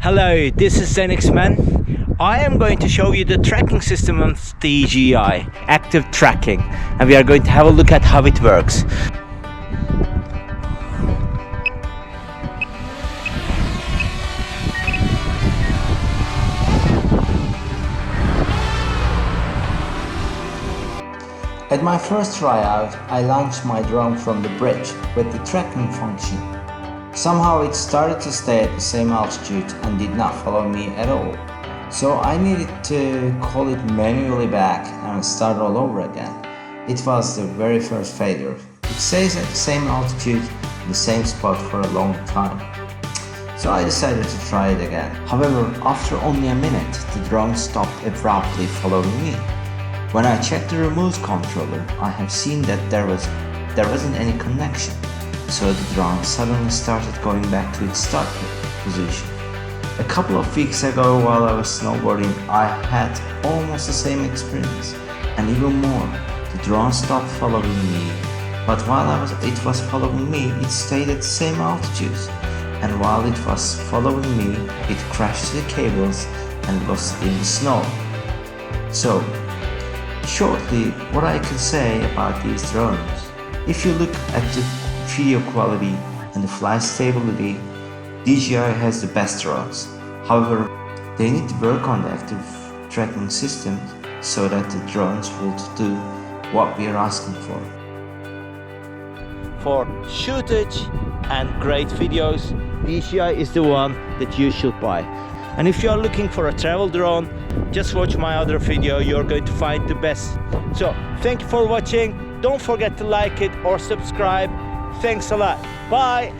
Hello, this is Zenix Man. I am going to show you the tracking system of DJI Active Tracking, and we are going to have a look at how it works. At my first tryout, I launched my drone from the bridge with the tracking function. Somehow it started to stay at the same altitude and did not follow me at all. So I needed to call it manually back and start all over again. It was the very first failure. It stays at the same altitude, in the same spot for a long time. So I decided to try it again. However, after only a minute, the drone stopped abruptly following me. When I checked the remote controller, I have seen that there wasn't any connection. So the drone suddenly started going back to its start position. A couple of weeks ago, while I was snowboarding, I had almost the same experience, and even more. The drone stopped following me, but while it was following me, it stayed at the same altitude. And while it was following me, it crashed the cables and lost in the snow. So, shortly, what I can say about these drones: if you look at the video quality and the flight stability, DJI has the best drones. However, they need to work on the active tracking system so that the drones will do what we are asking for. For shootage and great videos, DJI is the one that you should buy. And if you are looking for a travel drone, just watch my other video, you're going to find the best. So, thank you for watching. Don't forget to like it or subscribe. Thanks a lot. Bye.